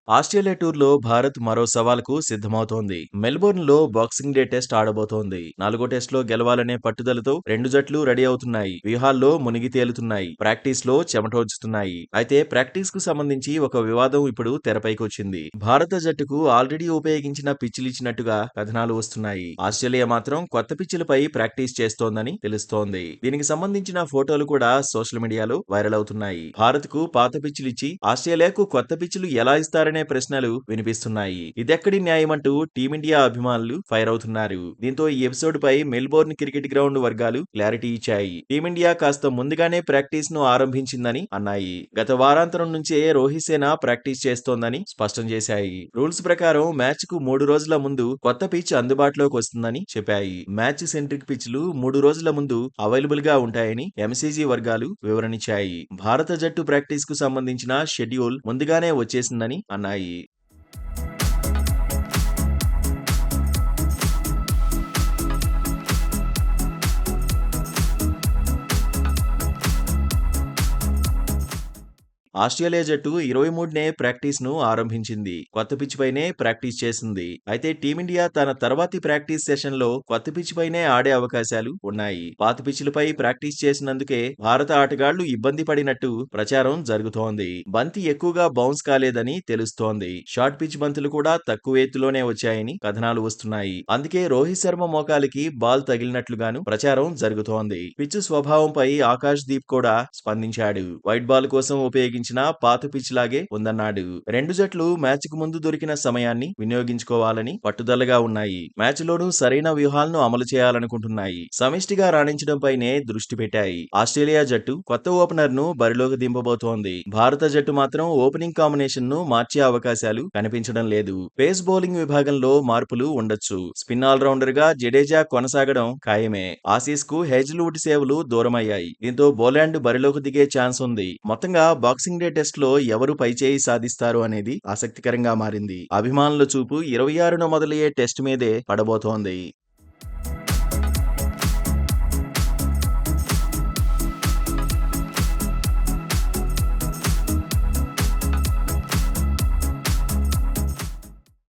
Australia టూర్‌లో భారత్ మరో సవాలుకు సిద్ధమవుతోంది. మెల్బోర్న్‌లో బాక్సింగ్ డే టెస్ట్ ఆడబోతోంది. నాలుగో టెస్ట్‌లో గెలవాలనే పట్టుదలతో రెండు జట్లు రెడీ అవుతున్నాయి. వ్యూహాల్లో మునిగి తేలుతున్నాయి. ప్రాక్టీస్‌లో చెమటోడ్చుతున్నాయి. అయితే ప్రాక్టీస్‌కు సంబంధించి ఒక వివాదం ఇప్పుడు తెరపైకొచ్చింది. భారత జట్టుకు ఆల్రెడీ ఉపయోగించిన పిచ్చులిచ్చినట్టుగా కథనాలు వస్తున్నాయి. ఆస్ట్రేలియా మాత్రం కొత్త పిచ్చులపై ప్రాక్టీస్ చేస్తోందని తెలుస్తోంది. దీనికి సంబంధించిన ఫోటోలు కూడా సోషల్ మీడియాలో వైరల్ అవుతున్నాయి. భారత్‌కు పాత పిచ్చులిచ్చి ఆస్ట్రేలియాకు కొత్త పిచ్చులు ఎలా ఇస్తారనే ప్రశ్నలు వినిపిస్తున్నాయి. ఇదెక్కడి న్యాయమంటూ టీమిండియా అభిమానులు ఫైర్ అవుతున్నారు. దీంతో ఈ ఎపిసోడ్ పై మెల్బోర్న్ క్రికెట్ గ్రౌండ్ వర్గాలు క్లారిటీ ఇచ్చాయి. టీమిండియా కాస్త ముందుగానే ప్రాక్టీస్ ను ఆరంభించిందని అన్నాయి. గత వారాంతరం నుంచే రోహిత్ సేన ప్రాక్టీస్ చేస్తోందని స్పష్టం చేశాయి. రూల్స్ ప్రకారం మ్యాచ్ కు 3 రోజుల ముందు కొత్త పిచ్ అందుబాటులోకి వస్తుందని చెప్పాయి. మ్యాచ్ సెంట్రిక్ పిచ్లు 3 రోజుల ముందు అవైలబుల్ గా ఉంటాయని ఎంసీజీ వర్గాలు వివరణిచ్చాయి. భారత జట్టు ప్రాక్టీస్ కు సంబంధించిన షెడ్యూల్ ముందుగానే వచ్చేసిందని అన్నాయి. ఆస్ట్రేలియా జట్టు 23నే ప్రాక్టీస్ ను ఆరంభించింది. కొత్త పిచ్ పైనే ప్రాక్టీస్ చేసింది. అయితే టీమిండియా తన తర్వాతి ప్రాక్టీస్ సెషన్ లో కొత్త పిచ్ పైనే ఆడే అవకాశాలు ఉన్నాయి. పాత పిచ్లపై ప్రాక్టీస్ చేసినందుకే భారత ఆటగాళ్లు ఇబ్బంది పడినట్టు ప్రచారం జరుగుతోంది. బంతి ఎక్కువగా బౌన్స్ కాలేదని తెలుస్తోంది. షార్ట్ పిచ్ బంతులు కూడా తక్కువ ఎత్తులోనే వచ్చాయని కథనాలు వస్తున్నాయి. అందుకే రోహిత్ శర్మ మోకాలికి బాల్ తగిలినట్లుగాను ప్రచారం జరుగుతోంది. పిచ్ స్వభావంపై ఆకాష్ దీప్ కూడా స్పందించాడు. వైట్ బాల్ కోసం ఉపయోగించిన పాత పిచ్ లాగే ఉందన్నాడు. రెండు జట్లు మ్యాచ్ కు ముందు దొరికిన సమయాన్ని వినియోగించుకోవాలని పట్టుదలగా ఉన్నాయి. మ్యాచ్ లోనూ సరైన వ్యూహాలను అమలు చేయాలనుకుంటున్నాయి. సమిష్టిగా రాణించడంపైనే దృష్టి పెట్టాయి. ఆస్ట్రేలియా జట్టు కొత్త ఓపెనర్ ను బరిలోకి దింపబోతోంది. భారత జట్టు మాత్రం ఓపెనింగ్ కాంబినేషన్ ను మార్చే అవకాశాలు కనిపించడం లేదు. పేస్ బౌలింగ్ విభాగంలో మార్పులు ఉండొచ్చు. స్పిన్ ఆల్రౌండర్ గా జడేజా కొనసాగడం ఖాయమే. ఆసీస్ కు హేజ్ల్వుడ్ సేవలు దూరమయ్యాయి. దీంతో బోలాండ్ బరిలోకి దిగే ఛాన్స్ ఉంది. మొత్తంగా బాక్సింగ్ డే టెస్ట్ లో ఎవరు పైచేయి సాధిస్తారు అనేది ఆసక్తికరంగా మారింది. అభిమానుల చూపు 26న మొదలయ్యే టెస్ట్ మీదే పడబోతోంది.